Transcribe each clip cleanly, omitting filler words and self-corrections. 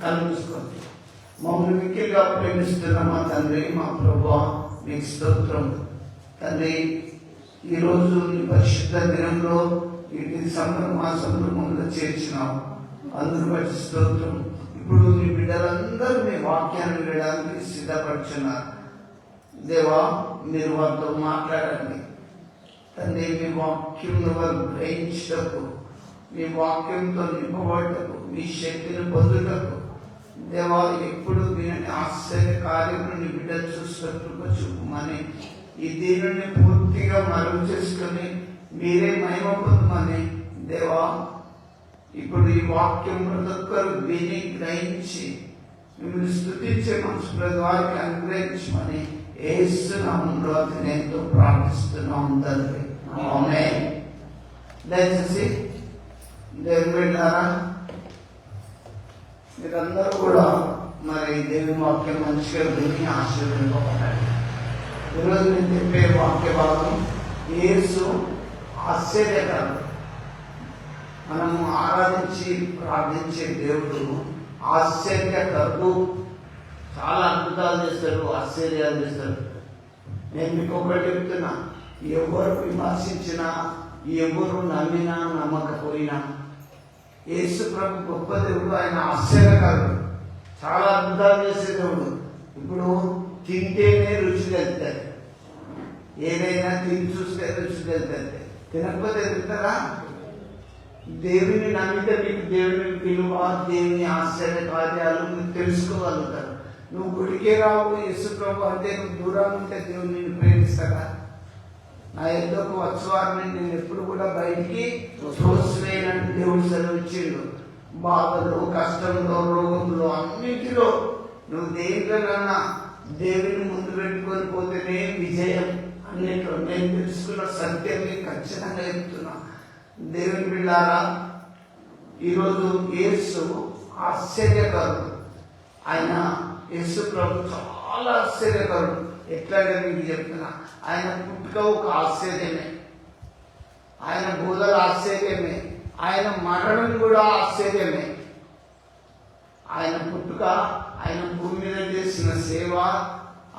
కలుసుకోండి. మమ్మల్ని మిక్కిలిగా ప్రేమిస్తున్న మా తండ్రి, మా ప్రభువా, మీకు స్తోత్రం. తండ్రి, ఈరోజు నీ పరిశుద్ధ దినంలో ఈ డిసెంబర్ మాసంలో మమ్మల్ని చేర్చినావు. అందుకు బట్టి స్తోత్రం. ఇప్పుడు నీ బిడ్డలందరూ మీ వాక్యాన్ని వినడానికి సిద్ధపడుచున్నారు. దేవా, మీరు వారితో మాట్లాడండి తండ్రి. మీ వాక్యం వారు గ్రహించటకు, మీ వాక్యంతో నింపబడటకు, మీ శక్తిని పొందుటకు దేవా, ఎప్పుడు దీనిని ఆశ్చర్య కార్యములు నీ బిడ్డలు చూసినట్లుగా చూపమని, ఈ దీనిని పూర్తిగా మరుగు చేసుకుని మీరే మహిమ పొందమని దేవా, ఇప్పుడు ఈ వాక్యం ప్రతి ఒక్కరు విని గ్రహించి మిమ్మల్ని స్తుతించే మనసు ప్రతి వారికి అనుగ్రహించమని యేసు నామములో ఎంతో ప్రార్థిస్తున్నాం తండ్రి. ఆమేన్. దయచేసి దేవుని బిడ్డలారా, మీరందరూ కూడా మరి దేవుని వాక్యం మంచిగా విని ఆశీర్వదింపబడండి. ఈరోజు నేను చెప్పే వాక్య భాగం యేసు ఆశ్చర్యకరుడు. మనము ఆరాధించి ప్రార్థించే దేవుడు ఆశ్చర్యకరుడు. చాలా అద్భుతాలు చేస్తాడు, ఆశ్చర్యాలు చేస్తాడు. నేను మీకు ఒకటి చెప్తున్నా, ఎవరు విమర్శించినా, ఎవరు నమ్మినా నమ్మకపోయినా యేసు ప్రభు గొప్ప దేవుడు. ఆయన ఆశ్చర్యకరుడు, చాలా అద్భుతాలు చేసే దేవుడు. ఇప్పుడు తింటేనే రుచి తెలుస్తుంది. ఏదైనా తిని చూస్తే రుచి తెలుస్తుంది, తినకపోతే తింటారా? దేవుని నమ్మితే మీకు దేవుని విలువ, దేవుని ఆశ్చర్య కార్యాలు మీకు తెలుసుకోగలుగుతారు. నువ్వు గుడికే రావు యేసు ప్రభు అంటే నువ్వు దూరం ఉంటే దేవుడు నిన్ను ప్రేమిస్తాడా? నా ఎద్దకు వచ్చేవారిని నేను ఎప్పుడు కూడా బయటికి తోసివేయనని దేవుడు సెలవిచ్చిండు. బాధలు, కష్టంలో, రోగంలో, అన్నింటిలో నువ్వు దేంట్లోనన్నా దేవుని ముందు పెట్టుకొని పోతేనే విజయం. అన్నింటిలో నేను తెలుసుకున్న సత్యం మీకు ఖచ్చితంగా చెప్తున్నా. దేవుని బిడ్డారా, ఈరోజు యేసు ఆశ్చర్యకరుడు. ఆయన యేసు ప్రభు చాలా ఆశ్చర్యకరుడు. ఎట్లాగే మీకు చెప్తున్నా, ఆయన పుట్టుక ఒక ఆశ్చర్యమే, ఆయన బోధలు ఆశ్చర్యమే, ఆయన మరణం కూడా ఆశ్చర్యమే. ఆయన పుట్టుక, ఆయన భూమి మీద చేసిన సేవ,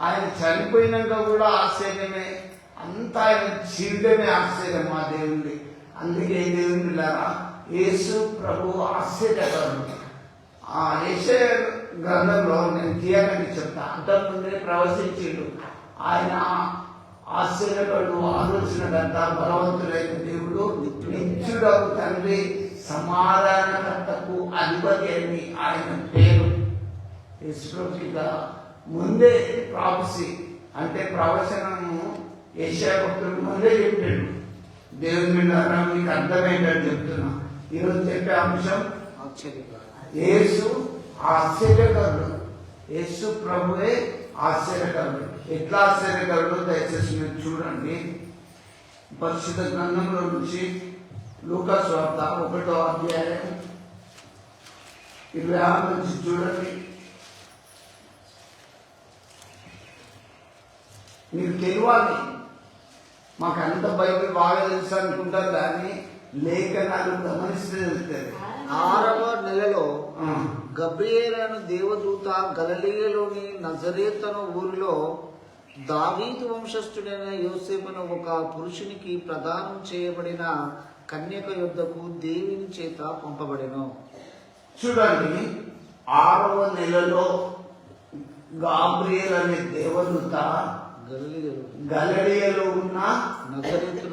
ఆయన చనిపోయినాక కూడా ఆశ్చర్యమే. అంతా ఆయన జీవితమే ఆశ్చర్యం మా దేవుడి. అందుకే దేవుని బిడ్డలారా, యేసు ప్రభు ఆశ్చర్యకరుడు. ఆ యెషయా గ్రంథంలో నేను తీయడానికి చెప్తా, అంతకుముందే ప్రవచించిండు. ఆయన ఆశ్చర్యకరుడు, ఆలోచనకంతా బలవంతుడైన దేవుడు, నిత్యుడకు తండ్రి, సమాధానకర్తకు అధిపతి అని ఆయన పేరు. యేసుప్రభుగా ముందే ప్రాఫెసీ అంటే ప్రవచనము యెషయా భక్తుడు ముందే చెప్పాడు. దేవుని మీద మీకు అర్థమైందని చెప్తున్నా. ఈరోజు చెప్పే అంశం యేసు ఆశ్చర్యకరుడు. యేసు ప్రభువే ఆశ్చర్యకరుడు. ఎట్లా ఆశ్చర్యకరుడు దయచేసి మీరు చూడండి. పరిశుద్ధ గ్రంథంలో నుంచి లూకా సువార్త 1వ అధ్యాయం 26 నుంచి చూడండి. మీరు తెలియాలి, మాకు అంత బైబిల్ బాగా తెలుసు అనుకుంటారు, కానీ లేఖనాలు గమనిస్తే తెలుస్తుంది. 6వ నెలలో గబ్రియేలు అను దేవదూత గలిలయలోని నజరేతు అను ఊరిలో దావీదు వంశస్థుడైన యోసేపును ఒక పురుషునికి ప్రదానం చేయబడిన కన్యక యొద్దకు దేవుని చేత పంపబడెను. చూడండి, 6వ నెలలో గాబ్రియేలు అనే దేవదూత గలిలయలో ఉన్న నజరేతు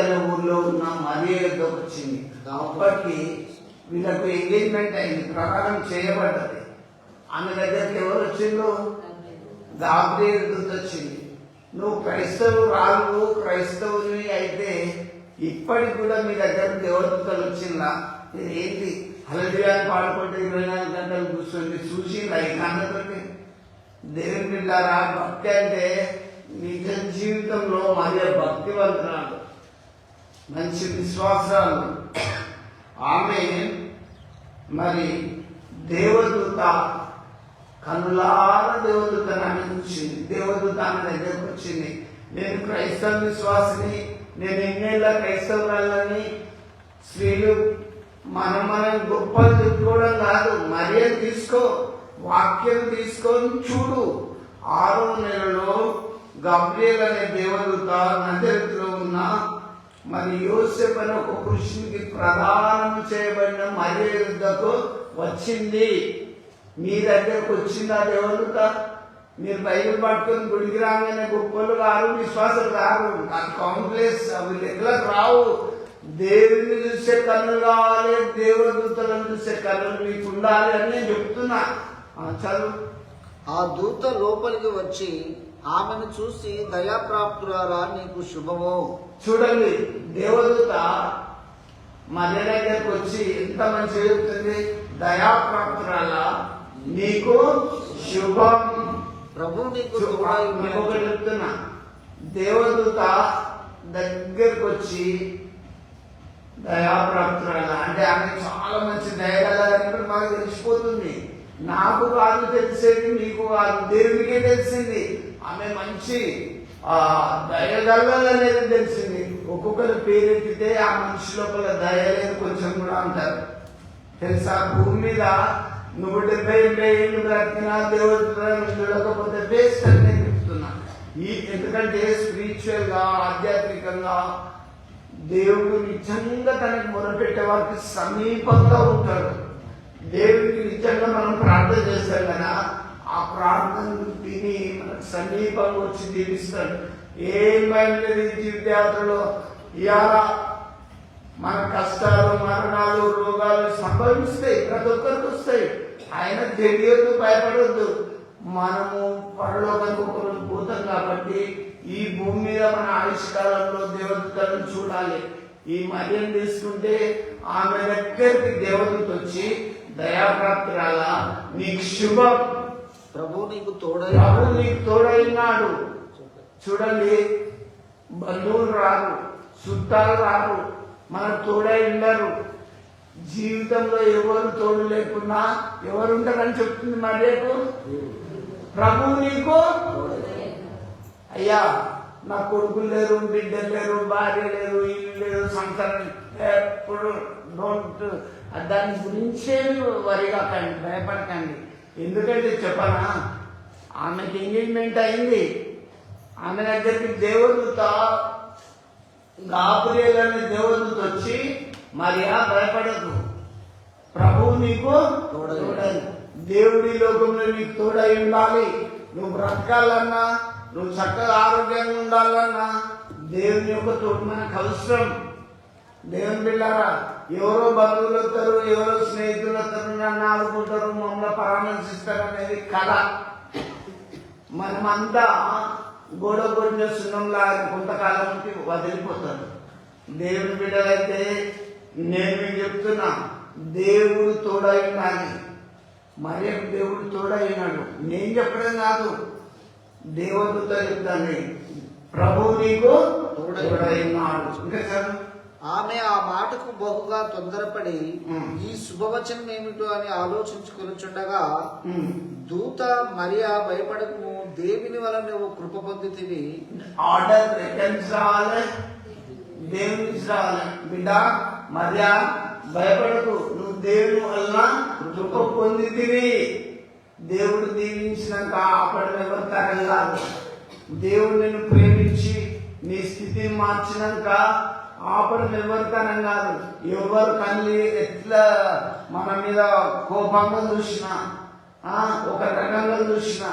అనే ఊర్లో ఉన్న మరియ యొద్దకు వచ్చింది. అప్పటికి వీళ్ళకు ఎంగేజ్మెంట్ అయింది, ప్రకారం చేయబడ్డది. ఆమె దగ్గరికి ఎవరు వచ్చిందో? గాబ్రియేలు దూత వచ్చింది. నువ్వు క్రైస్తవురాలు, క్రైస్తవుని అయితే ఇప్పటికి కూడా మీ దగ్గర దేవదూతలు వచ్చిందా? ఇది ఏంటి హల్లెలూయా పాడుకుంటే 24 గంటలు కూర్చొని చూసిందా ఈ కన్నతోటి? దేవుని బిడ్డలారా, భక్తి అంటే నిజ జీవితంలో మరియ భక్తివంతురాలు, మంచి విశ్వాసాలు. ఆమె మరి దేవదూత కనులార దేవదూత ఆమె చూసింది. దేవదూత ఆమె దగ్గరకు వచ్చింది. నేను క్రైస్తవ విశ్వాసిని, నేను ఎన్నేళ్ళ క్రైస్తవురాలని. స్త్రీలు మనం గొప్పలు చెప్పుకోవడం కాదు, కాదు, మరియను తీసుకో, వాక్యం తీసుకొని చూడు. 6వ నెలలో గబ్రియల్ అనే దేవదూత నజరేతులో ఉన్న మరి యోసేపు అనే ఒక పురుషునికి ప్రదానం చేయబడిన మరియ యుద్ధకు వచ్చింది. మీ దగ్గరకు వచ్చింది ఆ దేవదూత. మీరు బైబిల్ పట్టుకొని గుడికి రాగానే గొప్పలు రారు, విశ్వాసాలు రారు, కాంప్లెక్స్ అవి లెక్కలకు రావు. దేవుని చూసే కన్నులు కావాలి, దేవదూతలను చూసే కన్నులు మీకు ఉండాలి అని నేను చెప్తున్నా. చదువు. ఆ దూత లోపలికి వచ్చి ఆమెను చూసి, దయాప్రాప్తురాలా, నీకు శుభము. చూడండి, దేవదూత మరియ దగ్గరకు వచ్చి ఎంత మంచిగా చెప్తుంది, దయాప్రాప్తురాలా నీకు శుభం. ప్రభు నీకు ఒకటి చెప్తున్నా, దేవదూత దగ్గరకు వచ్చి దయాప్రాప్తురాలా అంటే ఆమె చాలా మంచి దయగలని మాకు తెలిసిపోతుంది. నాకు కాదు తెలిసేది, మీకు కాదు, దేవునికే తెలిసింది. ఆమె మంచి దయగలనేది తెలిసింది. ఒక్కొక్కరు పేరెత్తితే ఆ మనిషి లోపల దయ లేదు కొంచెం కూడా అంటారు. తెలుసా, భూమి మీద నువ్వు 70-80 ఏళ్ళు బ్రతికినా దేవుడు చూడకపోతే వేస్ట్ అని నేను చెప్తున్నా. ఎందుకంటే స్పిరిచువల్ గా, ఆధ్యాత్మికంగా దేవుడు నిజంగా తనకి మొరపెట్టే వారికి సమీపంగా ఉంటాడు. దేవుడికి నిజంగా మనం ప్రార్థన చేస్తాం కదా, ఆ ప్రార్థనలు విని మనకు సమీపంగా వచ్చి దీవిస్తాడు. ఏం భయం లేదు ఈ జీవితయాత్రలో. ఇవాళ మన కష్టాలు, మరణాలు, రోగాలు సంభవిస్తాయి, ప్రతి ఒక్కరికి వస్తాయి. ఆయన తెలియదు, భయపడొద్దు. మనము పరలోకానికి ఒకరు పోతాం కాబట్టి ఈ భూమి మీద మన ఆయుష్కాలంలో దేవదూతలను చూడాలి. ఈ మర్యం తీసుకుంటే ఆమె దగ్గరికి దేవదూత వచ్చి, దయాప్రాప్తురాలా నీకు శుభం, ప్రభు నీకు తోడైనాడు. చూడండి, బంధువులు రారు, చుట్టాలు రారు, మనకు తోడై ఉండరు. జీవితంలో ఎవరు తోడు లేకున్నా ఎవరుంటారని చెప్తుంది మరియకు. ప్రభు నీకు, అయ్యా నా కొడుకులు లేరు, బిడ్డలు లేరు, భార్య లేరు, ఇల్లు లేరు, సంసారం, ఎప్పుడు డోంట్ దాని గురించే వరిగాకండి, భయపడకండి. ఎందుకంటే చెప్పనా, ఆమెకి ఎంగేజ్మెంట్ అయింది. ఆమె దగ్గరికి దేవదూత గాబ్రియల్ అనే దేవదూత వచ్చి, మరియా భయపడదు, ప్రభువు నీకు తోడై, దేవుడి లోకంలో నీకు తోడై ఉండాలి. నువ్వు బ్రతకాలన్నా, నువ్వు చక్కగా ఆరోగ్యంగా ఉండాలన్నా దేవుని యొక్క తోడు మనకు అవసరం. దేవుని బిడ్డారా, ఎవరో బంధువులు వస్తారు, ఎవరో స్నేహితులు వస్తారు, నన్ను ఆడుకుంటారు, మమ్మల్ని పరామర్శిస్తారు అనేది కళ. మనమంతా గోడ కొట్టిన సున్నంలా కొంతకాలం వదిలిపోతారు. దేవుని బిడ్డలైతే నేను మీకు చెప్తున్నా, దేవుడు తోడై ఉండాలి. మరియకు దేవుడు తోడై ఉన్నాడు. నేను చెప్పడం కాదు, దేవదూత చెప్తాను, ప్రభు నీకు తోడై ఉన్నాడు. ఇంకా చదువు. ఆమె ఆ మాటకు బహుగా తొందరపడి ఈ శుభవచనం ఏమిటో అని ఆలోచించుకొనుచుండగా, దూత మరియా భయపడకు, దేవుని వల్ల నువ్వు కృప పొందితివి. ఆర్డర్ రిటర్న్స్ రావాలి, దేవుని రావాలి. బిడ్డ మరియా భయపడకు, నువ్వు దేవుని వల్ల కృప పొందితివి. దేవుడు దీవించినాక ఆపడం ఎవరి తరం కాదు. దేవుడు నిన్ను ప్రేమించి నీ స్థితిని మార్చినాక ఆపడం ఎవరి తరం కాదు. ఎవరు కళ్ళు ఎట్లా మన మీద కోపంగా చూసినా, ఒక రకంగా చూసినా,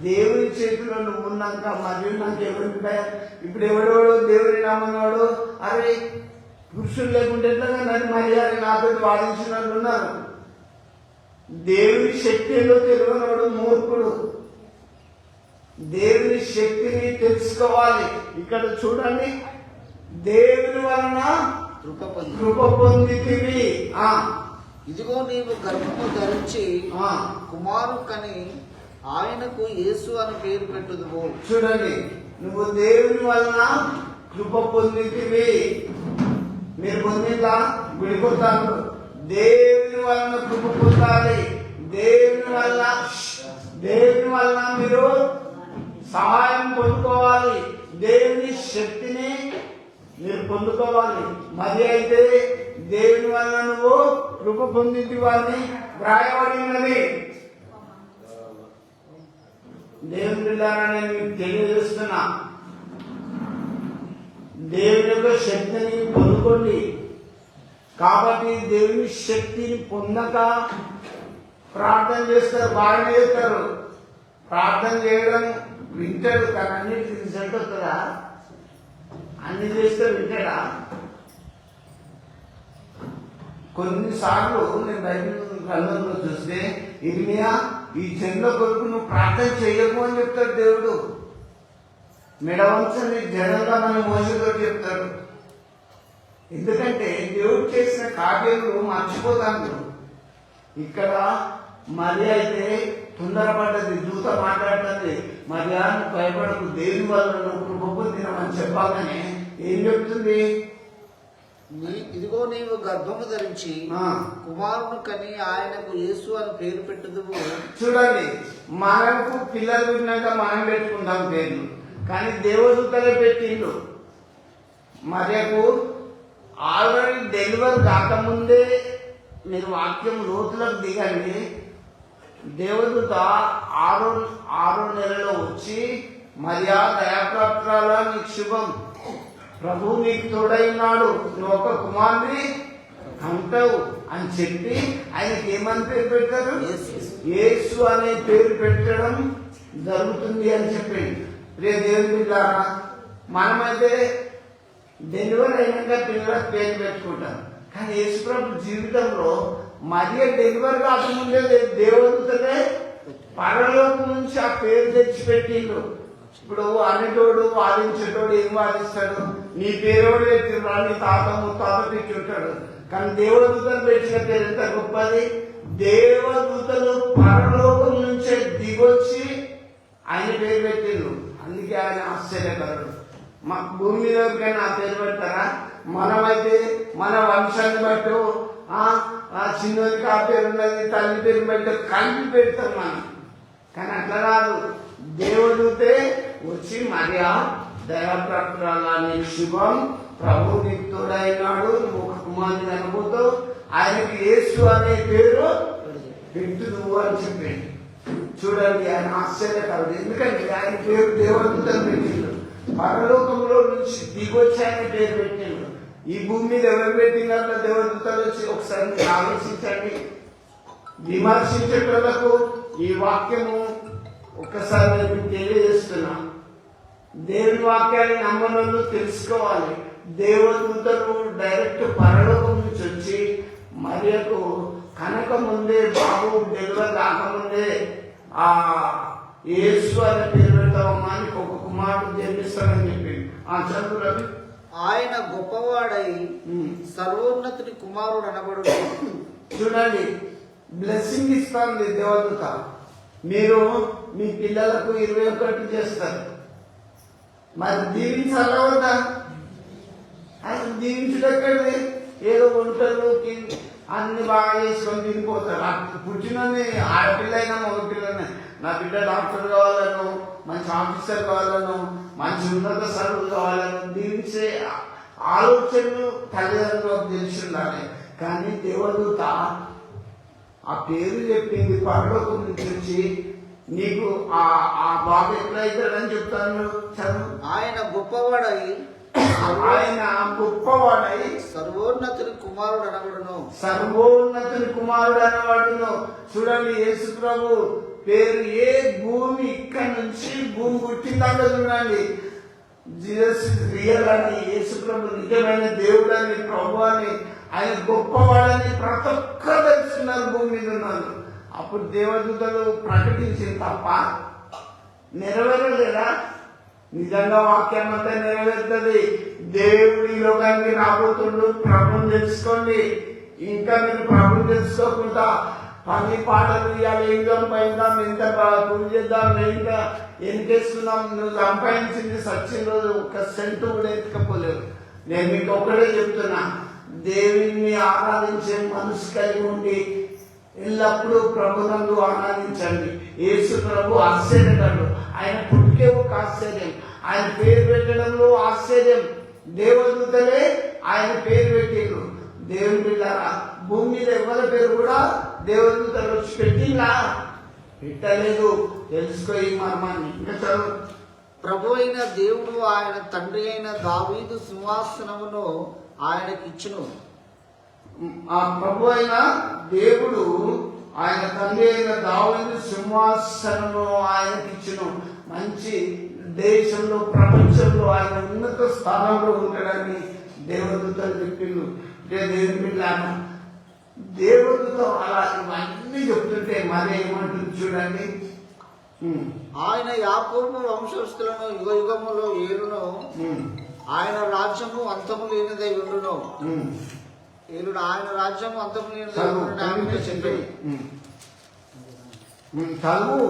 దేవుని చేతిలో నువ్వు ఉన్నాక మరియు నాకు ఎవరికి భయం. ఇప్పుడు ఎవడెవడో దేవుని నమ్మనోడు, అరే పురుషులు లేకుంటే ఎట్లా నన్ను మర్యాద నాతో వాదించిన వాళ్ళు ఉన్నారు. దేవుని శక్తిలో తెలియనోడు మూర్ఖుడు. దేవుని శక్తిని తెలుసుకోవాలి. ఇక్కడ చూడండి, దేవుని వలన కృప పొందితివి. ఇదిగో నీవు గర్భము ధరించి కుమారు కని ఆయనకు యేసు అని పేరు పెట్టుదువు. చూడండి, నువ్వు దేవుని వలన కృప పొందితివి. మీరు పొందిందా? గుడిపోతాను. దేవుని వలన కృప పొందాలి. దేవుని వలన మీరు సహాయం పొందుకోవాలి. దేవుని శక్తిని మీరు పొందుకోవాలి. మరి అయితే దేవుని వలన నువ్వు కృప పొందింది వారిని వ్రాయబడి ఉన్నది. దేవుని బిడ్డలారా, మీకు తెలియజేస్తున్నా, దేవుని యొక్క శక్తిని పొందుకోండి. కాబట్టి దేవుని శక్తిని పొందక ప్రార్థన చేస్తారు, బాగానే చేస్తారు. ప్రార్థన చేయడం వింటాడు, కానీ అన్నిటికీ రిజల్ట్ వస్తుందా? అన్ని చేస్తే వింటాడా? కొన్నిసార్లు నేను బైబిల్ గ్రంథంలో చూస్తే, ఇర్మియా ఈ జన్మ కొరకు నువ్వు ప్రార్థన చేయకు అని చెప్తాడు దేవుడు. మెడవంచని జనంగా మనం మోసతో చెప్తాడు. ఎందుకంటే దేవుడు చేసిన కార్యములు మర్చిపోతాను. ఇక్కడ మరి అయితే తొందరపడ్డది, దూత మాట్లాడుతుంది, మరి నువ్వు భయపడకు, దేవుని వల్ల నువ్వు కృప పొందినమని చెప్పాలని ఏం చెప్తుంది? ఇదిగో నీవు గర్భము ధరించి కుమారుని కని ఆయనకు యేసు అని పేరు పెట్టుదువు. చూడండి, మనకు పిల్లలు విన్నాక మనం పెట్టుకుంటాం పేర్లు, కానీ దేవదూతలే పెట్టిండు. మరియకు ఆల్రెడీ డెలివరీ కాకముందే, మీరు వాక్యం లోతులకు దిగండి, దేవదూత ఆరో నెలలో వచ్చి, మరియా దయాప్రాప్తురాల, నీకు శుభం, ప్రభు నీకు తోడైనాడు, నువ్వు ఒక కుమారుని అంటావు అని చెప్పి ఆయనకి ఏమని పేరు పెట్టారు? యేసు అనే పేరు పెట్టడం జరుగుతుంది అని చెప్పింది. రేపు దేవుని బిడ్డలారా, మనమైతే డెలివరీ అయినాక పిల్లలకు పేరు పెట్టుకుంటాం, కానీ యేసు ప్రభు జీవితంలో మరియ డెలివరీ కాకముందే దేవదూతలే పరలోకం నుంచి ఆ పేరు తెచ్చిపెట్టిండు. ఇప్పుడు అనేటోడు వాదించేటోడు ఏం వాదిస్తాడు? నీ పేరోడు పెట్టిరా, నీ తాత ముత్తాత పెట్టి ఉంటాడు, కానీ దేవదూతలు పెట్టిన పేరు ఎంత గొప్పది. దేవదూతలు పరలోకం నుంచే దిగొచ్చి ఆయన పేరు పెట్టిండు. అందుకే ఆయన ఆశ్చర్యకరుడు. మా భూమి మీద ఎవరికైనా ఆ పేరు పెడతారా? మనమైతే మన వంశాన్ని బట్టి చిన్నోనికి ఆ పేరు ఉన్నది, తల్లి పేరు బట్టి కలిపి పెడతాం మనం, కానీ అట్లా కాదు. దేవుడితే వచ్చి మరియా దయాప్రాప్తురాల, నీకు శుభం, ప్రభు నీకు తోడైనాడు, నువ్వు ఒక కుమారుని అనుభూతావు, ఆయనకి యేసు అనే పేరు పెట్టుదువు అని చెప్పింది. చూడండి, ఆయన ఆశ్చర్యకరుడు. ఎందుకంటే ఆయన పేరు దేవదూతలు పెట్టిండు, పరలోకంలో నుంచి దిగొచ్చి ఆయన పేరు పెట్టిండు. ఈ భూమి మీద ఎవరు పెట్టినట్ల దేవదూతలు వచ్చి ఒకసారి మీరు ఆలోచించండి. విమర్శించేటోళ్లకు ఈ వాక్యము ఒక్కసారి నేను తెలియజేస్తున్నా. దేవుని వాక్యాన్ని నమ్మనోళ్ళు తెలుసుకోవాలి. దేవదూతలు డైరెక్ట్ పరలోకం నుంచి వచ్చి మరియకు కనక ముందే, బాబు డెలివరీ కాకముందే ఆ యేసు అనే పేరు పెడతామమ్మా, నీకు ఒక కుమారుడు జన్మిస్తాడని చెప్పింది. ఆ చదువు రవి. ఆయన గొప్పవాడై సర్వోన్నతుని కుమారుడు అనబడు. చూడండి, బ్లెస్సింగ్ ఇస్తాంది దేవదూత. మీరు మీ పిల్లలకు 21 చేస్తారు, మరి దీవించాలా వద్దా? అసలు దీవించడక్కడి ఏదో వంటలు అన్ని బాగా చేసుకొని తినిపోతారు. పుట్టినని ఆడపిల్ల అయినా మగపిల్లనే, నా బిడ్డ డాక్టర్ కావాలను, మంచి ఆఫీసర్ కావాలను, మంచి ఉన్నత సరుకులు కావాలను దీవించే ఆలోచనలు తల్లిదండ్రులకు తెలిసి ఉండాలి. కానీ దేవదూత ఆ పేరు చెప్పింది పరలోకం నుంచి వచ్చి, నీకు ఆ బాబు ఎట్లా అవుతాడని చెప్తాను చదువు. ఆయన గొప్పవాడై సర్వోన్నతుని కుమారుడు అనబడును. సర్వోన్నతుని కుమారుడు అనబడును. చూడండి, యేసు ప్రభు పేరు ఏ భూమి ఇక్కడి నుంచి భూమి పుట్టిందంటే చూడండి, జీసస్ రియల్ అని, యేసు ప్రభు నిజమైన దేవుడు అని, ప్రభు అని, ఆయన గొప్పవాడని ప్రతి ఒక్కరు తెలుసుకున్నారు భూమి మీద ఉన్నారు. అప్పుడు దేవదూతలు ప్రకటించింది తప్ప నెరవేరలేదా? నిజంగా వాక్యం అంతా నెరవేరుతుంది. దేవుడు ఈ లోకానికి రాబోతుండు, ప్రభుని తెలుసుకోండి. ఇంకా మీరు ప్రభుని తెలుసుకోకుండా పని పాటలు ఇవాళ ఏం పైందాం, ఎంత పూజ చేద్దాం, ఇంకా ఎన్నికేసుకున్నాం, నువ్వు సంపాదించింది సచ్చిన రోజు ఒక్క సెంటు కూడా ఎత్తుకపోలేవు. నేను మీకు ఒక్కడే చెప్తున్నా, దేవుని ఆరాధించే మనసు కలిగి ఉండి ఎల్లప్పుడూ ప్రభునందు ఆరాధించండి. యేసు ప్రభు ఆశ్చర్యకరుడు. ఆయన పుట్టుకే ఒక ఆశ్చర్యం, ఆయన పేరు పెట్టడంలో ఆశ్చర్యం. దేవదూతలే ఆయన పేరు పెట్టారు. దేవుని బిడ్డలారా, భూమి మీద ఎవరి పేరు కూడా దేవదూతలు వచ్చి పెట్టిందా? పెట్టలేదు. తెలుసుకో ఈ మర్మాన్ని. ఇంకా చదువు. ప్రభు అయిన దేవుడు ఆయన తండ్రి అయిన దావీదు సింహాసనమును ఆయనకిచ్చును. ఆ ప్రభు అయిన దేవుడు ఆయన తండ్రి అయిన దావీదు సింహాసనము ఆయనకిచ్చును. మంచి దేశంలో, ప్రపంచంలో ఆయన ఉన్నత స్థానంలో ఉంటాడని దేవదూతలు చెప్పిండు. దేవుని బిడ్డలారా, దేవదూత అలా ఇవన్నీ చెప్తుంటే మరి ఏమంటుంది చూడండి. ఆయన యాకోబు వంశస్థులను యుగ యుగములో ఏలును. ఆయన రాజ్యము అంతము లేనిదై ఉండును. ఏలుడు ఆయన రాజ్యము అంతము లేనిదై చెప్పి చదువు.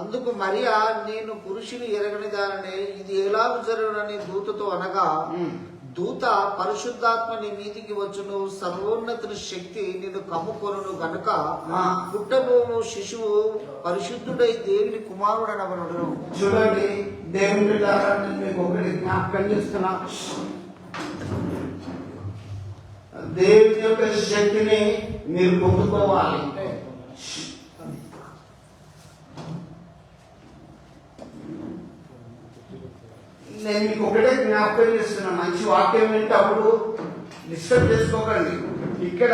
అందుకు మరియా, నేను పురుషుని ఎరగని దానిని ఇది ఎలాగ జరుగునని దూతతో అనగా, దూత పరిశుద్ధాత్మ నీ మీదికి వచ్చును, సర్వోన్నతుని శక్తి నిన్ను కమ్ముకొనును గనుక పుట్టబోవు శిశువు పరిశుద్ధుడై దేవుని కుమారుడు అనబడును. చూడండి దేవుని బిడ్డలారా, నేను మీకు ఒకటి జ్ఞాపకం చేస్తున్నా. దేవుని యొక్క శక్తిని మీరు పొందుకోవాలి. నేను మీకు ఒకటే జ్ఞాపకం చేస్తున్నా. మంచి వాక్యం వింటప్పుడు డిస్టర్బ్ చేసుకోకండి. ఇక్కడ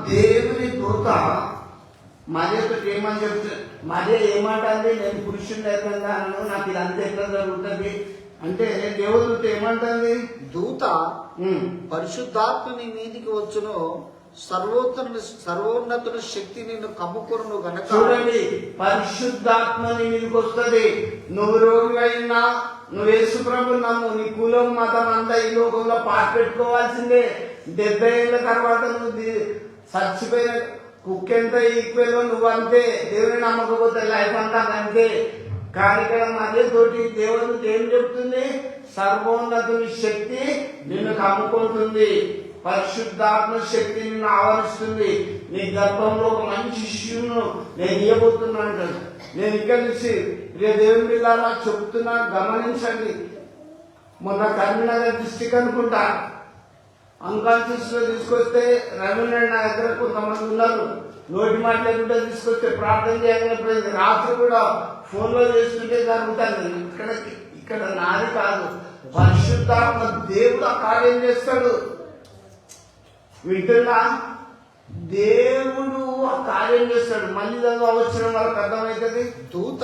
దేవుని దూత మరియతో ఏమని చెప్తుంది? మరియ ఏమంటుంది? నేను పురుషుని ఎక్కడాను, నాకు ఇది అంత ఎట్లా జరుగుతుంది అంటే దేవదూత ఏమంటుంది? దూత పరిశుద్ధాత్మని మీదికి వచ్చును, సర్వోన్నతుని శక్తి నిన్ను కమ్ముకొనును గనక. చూడండి, పరిశుద్ధాత్మని మీదకి వస్తుంది. నువ్వు రోగి అయినా, నువ్వు యేసు ప్రభు నమ్ము, నీ కులం మతం అంతా ఈ లోకంలో పాట పెట్టుకోవాల్సిందే. 70 ఏళ్ళ తర్వాత నువ్వు చచ్చిపోయిన కుక్కెంత ఈక్వెల్ నువ్వు అంతే. దేవుని నమ్మకపోతే లైఫ్ అంతా అంతే. కానీ ఇక్కడ మధ్య తోటి దేవుడు ఏం చెప్తుంది? సర్వోన్నతుని శక్తి నిన్ను కమ్ముకుంటుంది, పరిశుద్ధాత్మ శక్తి నిన్ను ఆవరిస్తుంది. నీ గర్భంలో ఒక మంచి శిశువును నేను ఇవ్వబోతున్నాను. నేను ఇక్కడి నుంచి దేవుని బిడ్డలారా చెప్తున్నా, గమనించండి. మొన్న కరీంనగర్ డిస్టిక్ అనుకుంటా, అన్కాన్షియస్ లో తీసుకొస్తే రవీంద్ర నా దగ్గర కొంతమంది ఉన్నారు. నోటి మాట లేకుండా తీసుకొస్తే ప్రార్థన చేయకపోయింది. రాత్రి కూడా ఫోన్ లో చేసుకుంటే జరుగుతుంది. ఇక్కడ నాది కాదు, పరిశుద్ధాత్మ దేవుడు ఆ కార్యం చేస్తాడు. వింటున్నా? దేవుడు ఆ కార్యం చేస్తాడు. మళ్ళీ వచ్చిన వాళ్ళకి అర్థమవుతుంది. దూత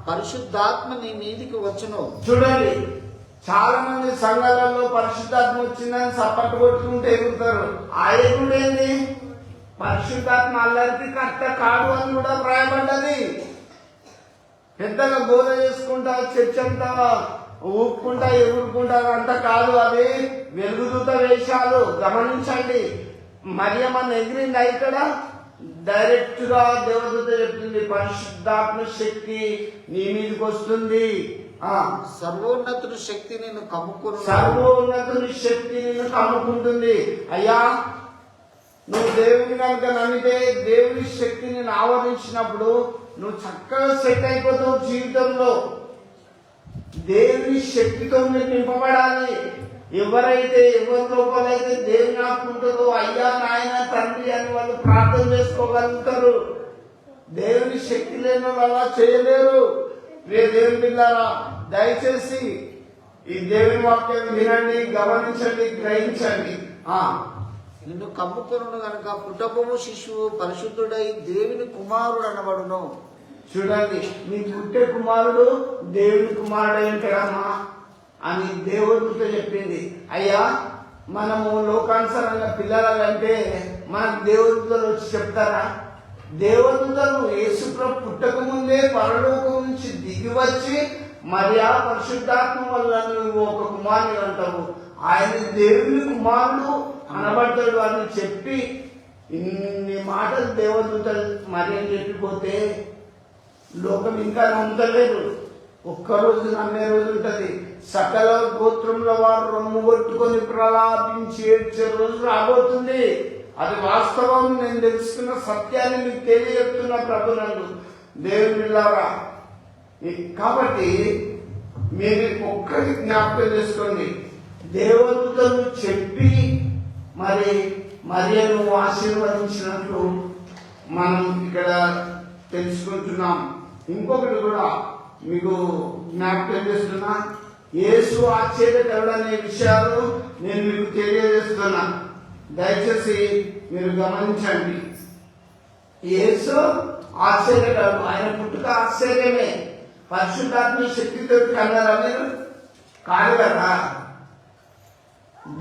పరిశుద్ధాత్మ నీ మీదికి వచ్చును. చూడండి, చాలా మంది సంఘాలలో పరిశుద్ధాత్మ వచ్చిందని సప్పట్టు కొట్టుకుంటే ఎగురుతారు. ఆ ఎగుడు ఏంది? పరిశుద్ధాత్మ అల్లరికి కర్త కాదు అని కూడా రాయబడ్డది. పెద్దగా గోల చేసుకుంటా, చర్చ అంతా ఊపుకుంటా, ఎగురుకుంటా అంత కాదు. అది వెలుగుదూత వేషాలు. గమనించండి. మరియమ్మ ఎగిరింది ఇక్కడ. డైరెక్ట్ గా దేవదూత చెప్తుంది, పరిశుద్ధాత్మ శక్తి నీ మీదకి వస్తుంది. సర్వోన్నతుని శక్తి నిన్ను కమ్ముకును. సర్వోన్నతుని శక్తి నిన్ను కమ్ముకుంటుంది. అయ్యా, నువ్వు దేవుని కనుక నమ్మితే దేవుని శక్తి నిన్ను ఆవరించినప్పుడు నువ్వు చక్కగా సెట్ అయిపోతావు జీవితంలో. దేవుని శక్తితో మీరు నింపబడాలి. ఎవరి లోపలైతే దేవుని ఆత్మ ఉంటుందో, అయ్యా నాయన తండ్రి అని వాళ్ళు ప్రార్థన చేసుకోగలుగుతారు. దేవుని శక్తి లేని వాళ్ళు అలా చేయలేరు. దేవుని బిడ్డలారా, దయచేసి ఈ దేవుని వాక్యాన్ని వినండి, గమనించండి, గ్రహించండి. నిన్ను కమ్ముకొనును గనక పుట్టబోవు శిశువు పరిశుద్ధుడై దేవుని కుమారుడు అనబడును. చూడండి, నీ పుట్టే కుమారుడు దేవుని కుమారుడు ఏంటమ్మా అని దేవదూత చెప్పింది. అయ్యా, మనము లోకానుసారంగా పిల్లలంటే మనకు దేవదూతలు వచ్చి చెప్తారా? దేవదూతలు యేసుప్రభు పుట్టక ముందే పరలోకం నుంచి దిగి వచ్చి, మరి ఆ పరిశుద్ధాత్మ వల్ల నువ్వు ఒక కుమారుడు అంటావు, ఆయన దేవుని కుమారుడు అనబడతాడు అని చెప్పి ఇన్ని మాటలు దేవదూతలు మరి అని చెప్పిపోతే లోకం ఇంకా నమ్మలేదు. ఒక్కరోజు నమ్మే రోజు ఉంటది. సకల గోత్రంలో వారు రొమ్ము కొట్టుకొని ప్రలాపించి ఏడ్చే రోజు రాబోతుంది. అది వాస్తవం. నేను తెలుసుకున్న సత్యాన్ని మీకు తెలియజెప్తున్న ప్రభునందు దేవుని బిడ్డలారా. కాబట్టి మీరు ఒక్కటి జ్ఞాపకం చేసుకోండి. దేవదూతలు చెప్పి మరి మరియను ఆశీర్వదించినట్లు మనం ఇక్కడ తెలుసుకుంటున్నాం. ఇంకొకటి కూడా మీకు జ్ఞాపకం చేస్తున్నా, యేసు ఆశ్చర్యకరుడు అనే విషయాలు నేను మీకు తెలియజేస్తున్నా. దయచేసి మీరు గమనించండి. యేసు ఆశ్చర్యకరుడు, ఆయన పుట్టుక ఆశ్చర్యమే. పరిశుద్ధాత్మ శక్తితో కన్నారా మీరు? కాదు కదా.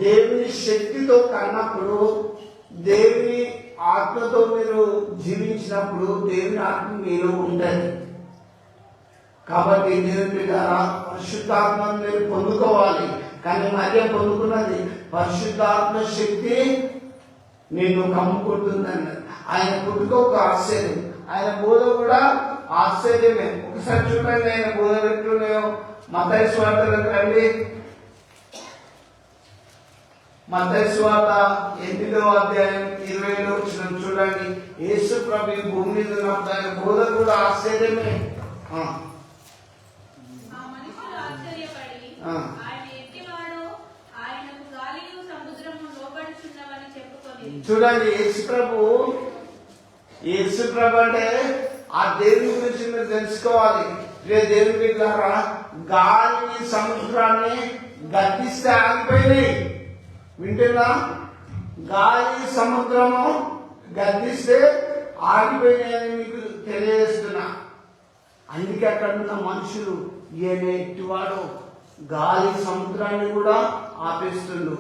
దేవుని శక్తితో కన్నప్పుడు, దేవుని ఆత్మతో మీరు జీవించినప్పుడు దేవుని ఆత్మ మీలో ఉంటుంది. కాబట్టి దేవుని ద్వారా పరిశుద్ధాత్మను మీరు పొందుకోవాలి. కానీ మరియ పొందుకున్నది పరిశుద్ధాత్మ శక్తి నిన్ను కమ్ముకుంటుందని. ఆయన పుట్టుక ఒక ఆశ్చర్యం, ఆయన బోధ కూడా ఆశ్చర్యమే. ఒకసారి చూడండి ఆయన బోధలు ఎట్లున్నాయో. మత్తయి సువార్తలకు రండి. మత్తయి సువార్త 8వ అధ్యాయం 20లో వచ్చిన చూడండి. యేసు ప్రభు భూమి మీద ఉన్నప్పుడు ఆయన బోధ కూడా ఆశ్చర్యమే. చూడండి, యేసు ప్రభు అంటే ఆ దేవుని గురించి మీరు తెలుసుకోవాలి. దేవుని బిడ్డలారా, గాలిని సముద్రాన్ని గద్దిస్తే ఆగిపోయినాయి. వింటున్నా? గాలి సముద్రము గద్దిస్తే ఆగిపోయినాయని మీకు తెలియజేస్తున్నా. అందుకే అక్కడ ఉన్న మనుషులు ఏనేటివాడు గాలి సముద్రాన్ని కూడా ఆపేస్తుండు.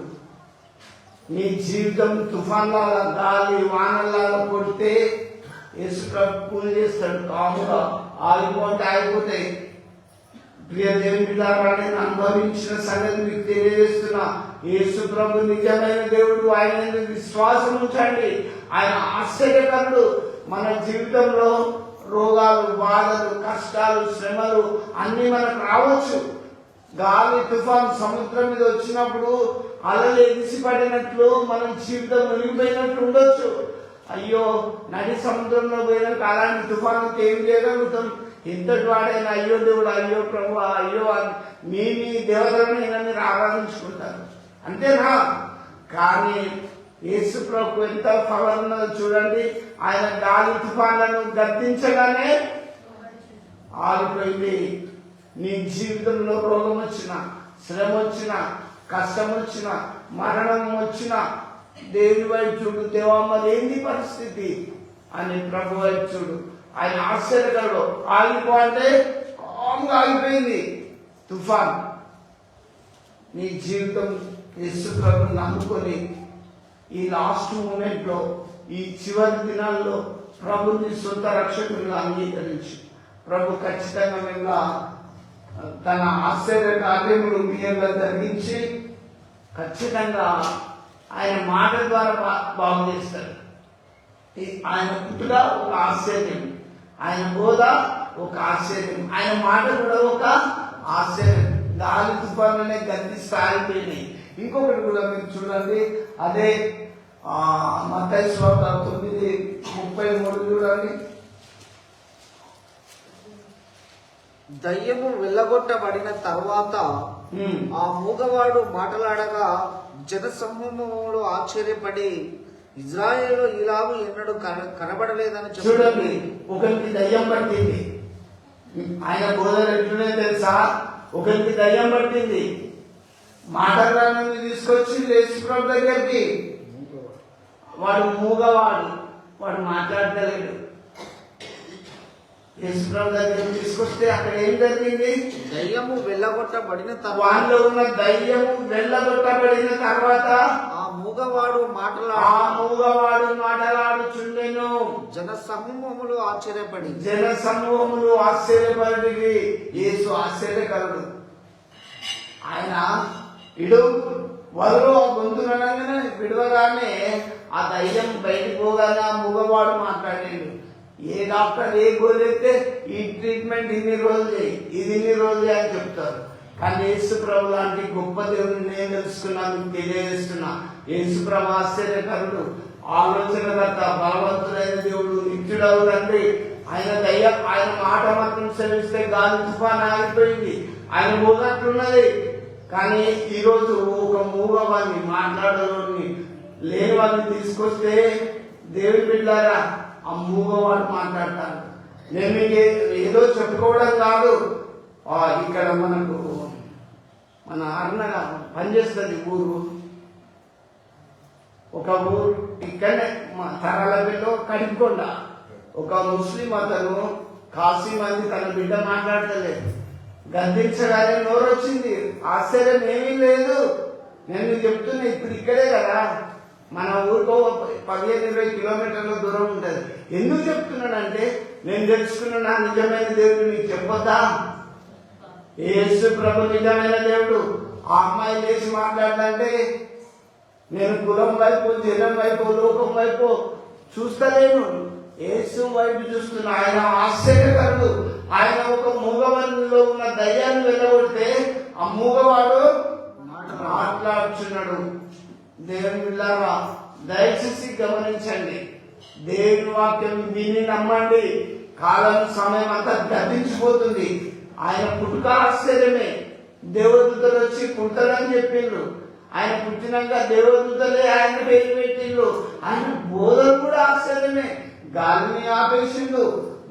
నీ జీవితం తుఫాన్లాగా గాలి వానలాగా కొడితే యేసు ప్రభు పూజ చేస్తాడు. కాముగా ఆగిపోతే ఆగిపోతాయి. ప్రియ దేవుని బిడ్డలారా, నేను అనుభవించిన సంగతి మీకు తెలియజేస్తున్నా. యేసు ప్రభు నిజమైన దేవుడు. ఆయన విశ్వాసం ఉంచండి. ఆయన ఆశ్చర్యకరుడు. మన జీవితంలో రోగాలు, బాధలు, కష్టాలు, శ్రమలు అన్ని మనకు రావచ్చు. గాలి తుఫాన్ సముద్రం మీద వచ్చినప్పుడు అలలు ఎగిసిపడినట్లు మనం జీవితం మునిగిపోయినట్లు ఉండొచ్చు. అయ్యో, నడి సముద్రంలో పోయినాక అలాంటి తుఫానుకి ఏం చేయగలుగుతాం? ఇంతటి వాడైనా అయ్యో దేవుడు, అయ్యో ప్రభు, అయ్యో మీ దేవతలను మీరు ఆరాధించుకుంటారు, అంతేనా? కానీ యేసు ప్రభు ఎంత పవర్ ఉన్నదో చూడండి. ఆయన గాలి తుఫాన్లను గద్దించగానే ఆగిపోయింది. నీ జీవితంలో రోగం వచ్చినా, శ్రమ వచ్చినా, కష్టం వచ్చినా, మరణం వచ్చినా దేవుని వైపు చూడు. దేవా, మరి ఏంది పరిస్థితి అని ప్రభు వైపు చూడు. ఆయన ఆశ్చర్యకరుడు. ఆగిపో అంటే కామ్గా ఆగిపోయింది తుఫాన్. నీ జీవితం యేసు ప్రభుని నమ్ముకొని ఈ లాస్ట్ మూమెంట్ లో, ఈ చివరి దినాల్లో ప్రభుని సొంత రక్షకునిగా అంగీకరించి ప్రభు ఖచ్చితంగా మేము తన ఆశ్చర్య కార్యములు మీలో జరిగించి ఖచ్చితంగా ఆయన మాట ద్వారా బాగు చేస్తాడు. ఆయన పుట్టుక ఒక ఆశ్చర్యం, ఆయన బోధ ఒక ఆశ్చర్యం, ఆయన మాట కూడా ఒక ఆశ్చర్యం. గాలి తుఫాన్లనే గద్దిస్తే ఆగిపోయినాయి. ఇంకొకటి కూడా మీరు చూడండి. అదే మత్తయి సువార్త 9:33 చూడండి. దయ్యము వెళ్ళగొట్టబడిన తర్వాత ఆ మూగవాడు మాటలాడగా జనసమూహములు ఆశ్చర్యపడి ఇజ్రాయేలు ఇలాగూ ఎన్నడూ కనబడలేదని చూడండి. ఒకరికి దయ్యం పట్టింది. ఆయన బోధన ఎట్లునే తెలుసా? ఒకరికి దయ్యం పట్టింది. మాటలను తీసుకొచ్చి యేసు ప్రభు దగ్గరికి. వాడు మూగవాడు, వాడు మాట్లాడలేడు. యేసు ప్రభు దగ్గరికి తీసుకొస్తే అక్కడ ఏం జరిగింది? దయ్యము వెళ్ళగొట్టబడిన తర్వాత, వాళ్ళలో ఉన్న దయ్యము వెళ్ళగొట్టబడిన తర్వాత ఆ మూగవాడు మాటలాడుచుండెను. జన సమూహములు ఆశ్చర్యపడి యేసు ఆశ్చర్యకరుడు. ఆయన వదలు ఆ గొంతునగానే విడవగానే ఆ దయ్యం బయటకు పోగానే ఆ మూగవాడు మాట్లాడాడు. ఏ డాక్టర్ ఏ గోలెత్తే ఈ ట్రీట్మెంట్ ఇన్ని రోజులు చేయి, ఇది ఇన్ని రోజులే అని చెప్తారు. కానీ యేసు ప్రభు లాంటి గొప్ప దేవుని నేను తెలుసుకున్నాను, తెలియజేస్తున్నా. యేసు ప్రభు ఆశ్చర్యకరుడు, ఆలోచనకర్త, బలవంతుడైన దేవుడు, నిత్యుడవు తండ్రి. ఆయన మాట మాత్రం సెలవిస్తే గాలి తుఫాన్ ఆగిపోయింది. ఆయన మూగట్లున్నది. కానీ ఈరోజు ఒక మూగవాన్ని, మాట్లాడలోని లేని వాళ్ళని తీసుకొస్తే దేవుని బిడ్డారా ఆ మూగవాడు మాట్లాడతారు. నేను మీకు ఏదో చెప్పుకోవడం కాదు. ఇక్కడ మనకు మన అన్నగా పనిచేస్తుంది ఊరు, ఒక ఊరు ఇక్కడనే తరాలపల్లిలో కడికొండ. ఒక ముస్లిం అతను కాశీ మంది తన బిడ్డ మాట్లాడతలేదు, గద్దించగానే నోరు వచ్చింది. ఆశ్చర్యం ఏమీ లేదు. నేను చెప్తున్నా, ఇప్పుడు ఇక్కడే కదా, మన ఊరికో 15-20 కిలోమీటర్ల దూరం ఉంటుంది. ఎందుకు చెప్తున్నానంటే నేను తెలుసుకున్నా నిజమైన దేవుడు మీకు చెప్పొద్దా? యేసు ప్రభు నిజమైన దేవుడు. ఆ అమ్మాయి లేచి మాట్లాడంటే నేను కులం వైపు, జనం వైపు, లోకం వైపు చూస్తలేను, యేసు వైపు చూస్తున్నా. ఆయన ఆశ్చర్యకరుడు. ఆయన ఒక మూగవాడిలో ఉన్న దయ్యాన్ని వెళ్ళగొడితే ఆ మూగవాడు మాట్లాడుచున్నాడు. దేవుని బిడ్డలారా దయచేసి గమనించండి, దేవుని వాక్యం విని నమ్మండి. కాలం సమయం అంతా గతించిపోతుంది. ఆయన పుట్టుక ఆశ్చర్యమే. దేవదూతలు వచ్చి పుడతాడని చెప్పిండ్రు. ఆయన పుట్టినాక దేవదూతలే ఆయన పేరు పెట్టిండ్రు. ఆయన బోధన కూడా ఆశ్చర్యమే. గాలిని ఆపేసిండు,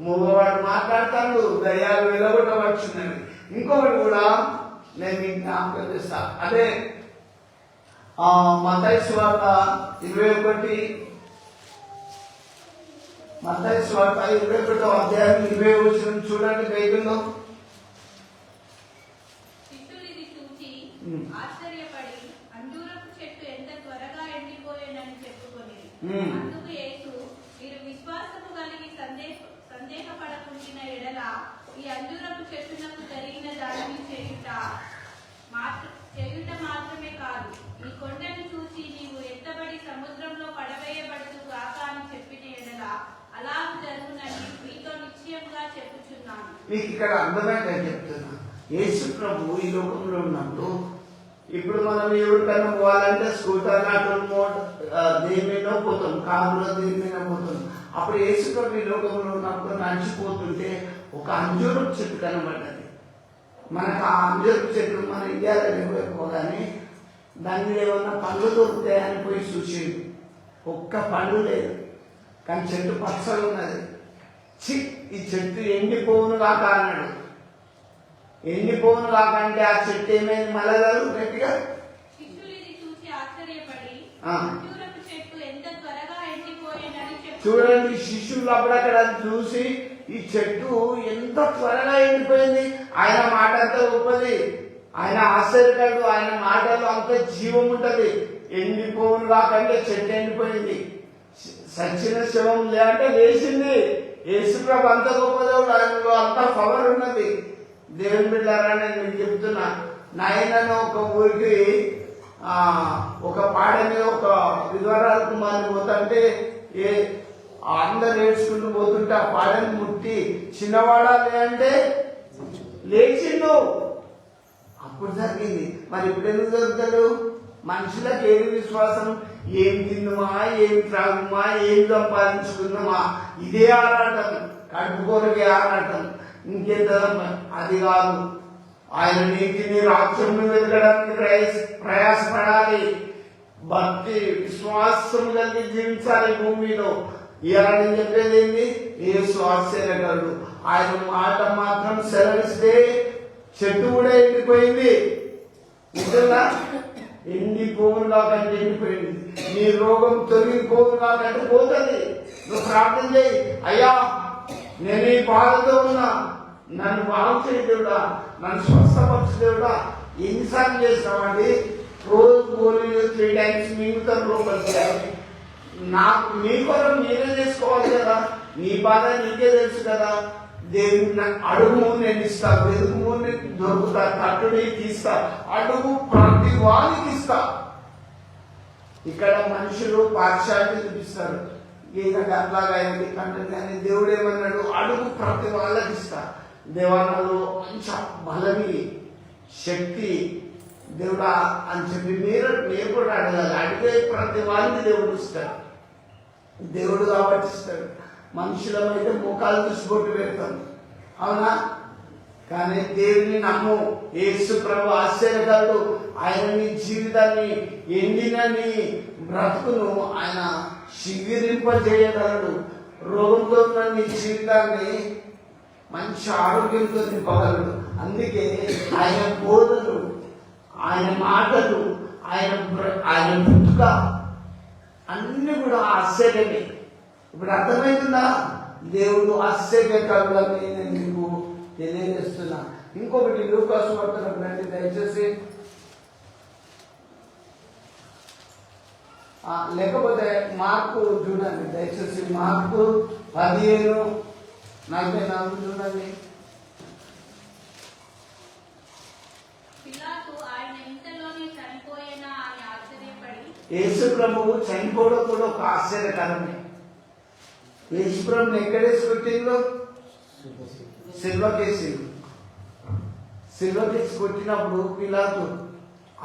మూగవాడు మాట్లాడతాడు, దయ్యాలు వెళ్ళగొట్టవచ్చున్నది. ఇంకొకటి కూడా నేను మీకు జ్ఞాపకం చేస్తా. అదే మత్తయి సువార్త 21, మత్తయి సువార్త 21వ అధ్యాయం 20వ వచనం చూడండి బైబిల్లో. ఆశ్చర్యపడి అంజూరపు చెట్టు ఎంత త్వరగా ఎండిపోయేనని చెప్పుకొని అందుకు యేసు, మీరు విశ్వాసము కలిగి సందేహపడకుండిన ఎడల ఈ అంజూరపు చెట్టునకు జరిగిన దానిని చేయుట మాత్రమే కాదు, ఈ కొండను చూసి నీవు ఎత్తబడి సముద్రంలో పడవేయబడుతూ గాక అని చెప్పిన ఎడల అలా జరుగునని మీతో నిశ్చయంగా చెప్పుచున్నాను. మీకు ఇక్కడ అర్థమైందని చెప్తున్నా. యేసు ప్రభు ఈ లోకంలో ఉన్నప్పుడు, ఇప్పుడు మనం ఎవరికైనా పోవాలంటే స్కూటర్, ఆటో, దేని మీద పోతాం, కారులో దేని మీద పోతాం. అప్పుడు యేసు ప్రభు ఈ లోకంలో ఉన్నప్పుడు నడిచిపోతుంటే ఒక అంజూరపు చెట్టు కనబడ్డది. మనకు ఆ అంజూరపు చెట్టు మన ఇండియాలో లేకపోగానే దాని మీద ఏమన్నా పండ్లు దొరుకుతాయని పోయి చూసిండు. ఒక్క పండు లేదు, కానీ చెట్టు పచ్చగా ఉన్నది. ఈ చెట్టు ఎండిపోవును కాక అన్నాడు. ఎండిపోవును కాకంటే ఆ చెట్టు ఏమైంది? మళ్ళా గట్టిగా చూడండి. శిష్యులు అప్పుడక్కడ చూసి ఈ చెట్టు ఎంత త్వరగా ఎండిపోయింది. ఆయన మాట అంతా గొప్పది, ఆయన ఆశ్చర్యకాడు, ఆయన మాటలో అంత జీవం ఉంటది. ఎండిపోవును కాకంటే చెట్టు ఎండిపోయింది. సచిన శవం లేదంటే లేచింది. యేసుప్రభు అంత గొప్పదేవుడు, ఆయనలో అంత పవర్ ఉన్నది. దేవుని బిడ్డారా, నేను మీకు చెప్తున్నా, నాయనను ఒక ఊరికి ఒక పాడ మీద ఒక విధవరాల కుమారుని పోతుంటే అందరు ఏడ్చుకుంటూ పోతుంటే ఆ పాడని ముట్టి చిన్నవాడా లేదంటే లేచిండు. అప్పుడు జరిగింది. మరి ఇప్పుడు ఎందుకు జరుగుతాడు? మనుషులకు ఏది విశ్వాసం? ఏం తిందుమా, ఏం త్రాగుమా, ఏం సంపాదించుకుందామా, ఇదే ఆరాటం. కడుపు కొరకే ఆరాటం, ఇంకెంత? అది కాదు. ఆయన నీతిని, రాజ్యం వెతకడానికి ప్రయాసపడాలి. భక్తి విశ్వాసం కలిగి జీవించాలి భూమిలో. ఇలాంటి చెప్పేది ఏంటి? యేసు ఆశ్చర్యకరుడు. ఆయన మాట మాత్రం సెలవిస్తే చెట్టు కూడా ఎండిపోయింది. నిజంగా ఎండిపోవును కాకంటే ఎండిపోయింది. నీ రోగం తొలగిపోవును కాకంటే పోతుంది. నువ్వు ప్రార్థన చేయి, అయ్యా నేను ఈ బాధతో ఉన్నా, నన్ను బాగు చేయదేవుడా, నన్ను స్వస్థపరచు దేవుడా. ఎన్నిసార్లు చేసినామండి? రోజు గోళీలు 3 times మింగుతారు లోపలికి. నాకు మీ కొరకు మీరే చేసుకోవాలి కదా. నీ బాధ నీకే తెలుసు కదా. దేవుని అడుగు నేను ఇస్తా, వెతుకు దొరుకుతా, తట్టుని తీస్తా, అడుగు ప్రతి వానికి ఇస్తా. ఇక్కడ మనుషులు పాఠశాల చూపిస్తారు, ఈయనకి అట్లాగా అయింది కంటే. కానీ దేవుడు ఏమన్నాడు? అడుగు ప్రతి వాళ్ళకి ఇస్తా. దేవాలలో మంచి బలమి, శక్తి దేవుడా అని చెప్పి మీరు కూడా అడగాలి. అడిగే ప్రతి వారికి దేవుడు ఇస్తాడు. దేవుడు కాబట్టి ఇస్తాడు. మనుషులమైతే ముఖాలు చూసిబొట్టు పెడతాం, అవునా? కానీ దేవుని నమ్ము. యేసు ప్రభు ఆశ్చర్యకరుడు. ఆయన నీ జీవితాన్ని, ఎండిన నీ బ్రతుకును ఆయన శిగిరింపజేయగలడు. రోగంతో ఉన్న నీ జీవితాన్ని మంచి ఆరోగ్యంతో నింపగలడు. అందుకే ఆయన బోధలు, ఆయన మాటలు, ఆయన పుట్టుక అన్ని కూడా ఆశ్చర్యమే. ఇప్పుడు అర్థమవుతుందా? దేవుడు ఆశ్చర్యకరులని నేను మీకు తెలియజేస్తున్నా. ఇంకొకటి లూకాసు వార్త రండి దయచేసి, లేకపోతే మార్కు చూడండి దయచేసి. మార్కు 15:44 చూడండి. పిలాతు ఆయన ఇంతలోనే చనిపోయేనా అని ఆశ్చర్యపడి, యేసు ప్రభువు చనిపోవడం కూడా ఒక ఆశ్చర్యకరమే. యేసు ప్రభుని ఎక్కడేసి పెట్టిందో సిల్వకేసి కొట్టినప్పుడు పిలాతు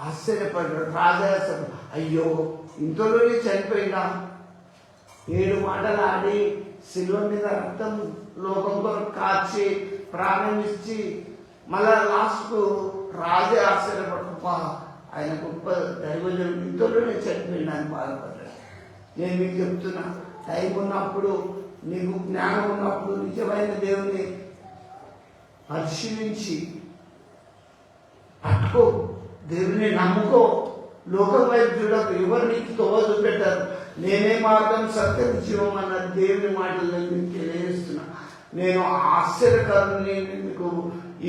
ఆశ్చర్యపడ్డాడు. రాజా అసలు అయ్యో ఇంతలోనే చనిపోయినా, 7 మాటలు ఆడి సిల్వ మీద రక్తం లోకం కొరకు కార్చి ప్రాణం ఇచ్చి మళ్ళా లాస్ట్కు రాజే ఆశ్చర్యపడపా ఆయన గొప్ప దైవజనుడు ఇంతలోనే చనిపోయినా అని బాధపడ్డాడు. నేను మీకు చెప్తున్నా, టైం ఉన్నప్పుడు, నీకు జ్ఞానం ఉన్నప్పుడు నిజమైన దేవుని పరిశీలించి పట్టుకో, దేవుని నమ్ముకో, లోకం వైపు చూడకు. ఎవరు నీకు తోవ చూపెట్టారు? నేనే మార్గం, సత్యం, జీవం అన్న దేవుని మాటలు నేను మీకు తెలియజేస్తున్నా. నేను ఆశ్చర్యకరుని మీకు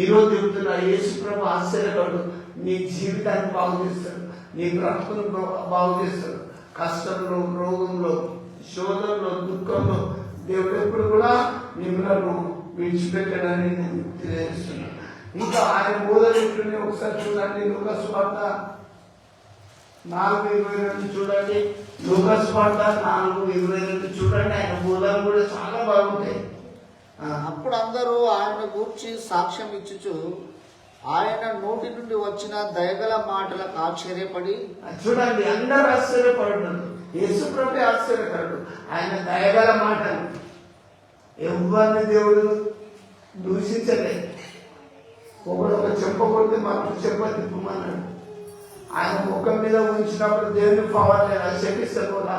ఈరోజు చెబుతున్నా. యేసు ప్రభు ఆశ్చర్యకరుడు. నీ జీవితాన్ని బాగు చేస్తాడు, నీ బ్రతుకును బాగు చేస్తాడు. కష్టంలో, రోగంలో, శోధంలో, దుఃఖంలో దేవుడు ఎప్పుడు కూడా మిమ్మల్ని విడిచిపెట్టాడని నేను తెలియజేస్తున్నా. ఇంకా ఆయన బోధనని ఒకసారి చూడండి. లూకాసు వార్త 4:22 చూడండి. లూకాసు వార్త 4:22 చూడండి. ఆయన బోధన కూడా చాలా బాగుంటాయి. అప్పుడు అందరూ ఆయన గూర్చి సాక్ష్యం ఇచ్చుచు ఆయన నోటి నుండి వచ్చిన దయగల మాటలకు ఆశ్చర్యపడి, చూడండి అందరూ ఆశ్చర్యపడుతున్నారు. యేసు ప్రభు ఆశ్చర్యపడు. ఆయన దయగల మాటలు ఎవరిని దేవుడు దూషించలేదు. ఒకడు ఒక చెంప కొడితే మరొక చెంప తిప్పమన్నాడు. ఆయన ముఖం మీద ఉంచినప్పుడు దేవుని పవర్ లేదా శపిస్తే కూడా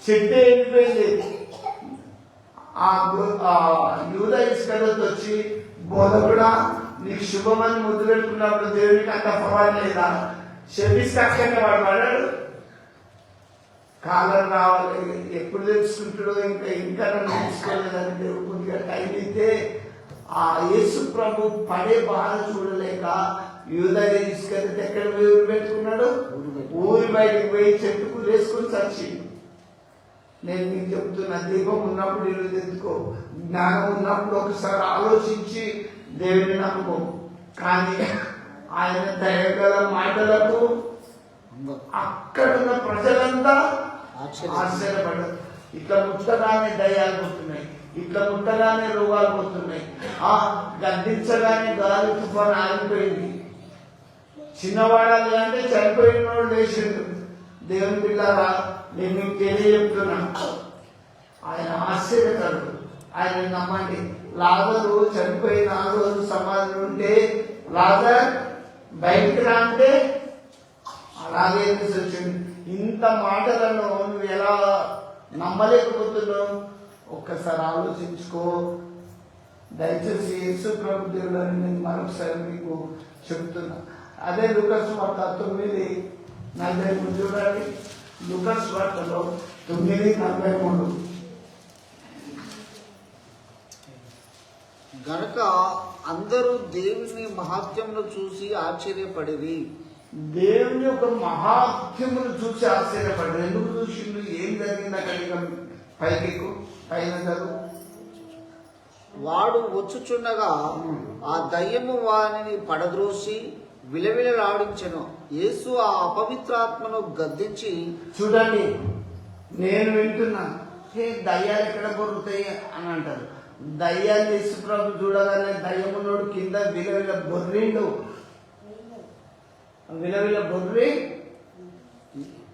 చెట్టే వెళ్ళిపోయింది. యూద ఇస్కరియోతు వచ్చి బోధకుడా నీకు శుభమని ముద్దు పెట్టుకున్నప్పుడు దేవునికి అంత పవర్ లేదా? శపిస్తే అక్కడే వాడు పడాడు. కాలం రావాలి, ఎప్పుడు తెలుసుకుంటాడో ఇంకా నన్ను తెలుసుకోలేదని దేవుడు కొద్దిగా టైం అయితే ఆ యేసు ప్రభు పడే బాధ చూడలేక యూదా ఇస్కరియోతు ఎక్కడ ఊరు పెట్టుకున్నాడు? ఊరి బయటకు పోయి చెట్టుకు వేసుకుని చచ్చిండు. నేను మీకు చెప్తున్నా, దీపం ఉన్నప్పుడు ఇల్లు తెచ్చుకో, జ్ఞానం ఉన్నప్పుడు ఒకసారి ఆలోచించి దేవుని నమ్ముకో. కానీ ఆయన దయగల మాటలకు అక్కడున్న ప్రజలంతా ఆశ్చర్యపడ్డారు. ఇట్లా ముట్టగానే దయ్యాలు పోతున్నాయి, ఇట్లా ముట్టగానే రోగాలు పోతున్నాయి, గద్దించగానే గాలి తుఫాను ఆగిపోయింది. చిన్నవాడాలి అంటే చనిపోయిన వాడు లేచిండు. దేవుని పిల్లారా, నేను మీకు తెలియజెప్తున్నా, ఆయన ఆశ్చర్యకరుడు. ఆయన నమ్మండి. లాజరు చనిపోయి 4 రోజులు సమాధి ఉంటే లాజర్ బయటికి రాంటే అలాగే వచ్చింది. ఇంత మాటలను నువ్వు ఎలా నమ్మలేకపోతున్నావు? ఒక్కసారి ఆలోచించుకో. దయచేసి యేసు ప్రభు దేవుడు అని నేను మరొకసారి మీకు చెప్తున్నా. అదే లూకాసు వార్త 9:43 చూడండి. లూకాసు వార్తలో 9:43 గనుక అందరూ దేవుని మహాత్మ్యమును చూసి ఆశ్చర్యపడిరి. దేవుని యొక్క మహాత్మ్యమును చూసి ఆశ్చర్యపడ్డారు. ఎందుకు చూసిండు? ఏం జరిగింది అక్కడ? పైన చదువు. వాడు వచ్చుచుండగా ఆ దయ్యము వానిని పడద్రోసి విలవిలలాడించెను. యేసు ఆ అపవిత్రాత్మను గద్దించి, చూడండి నేను వింటున్నా, దయ్యాలు ఎక్కడ బొరుతాయి అని అంటారు. దయ్యాన్ని యేసు ప్రభు చూడగానే దయ్యమునోడు కింద విలవిల బొర్రిండు. విలవిల బొర్రి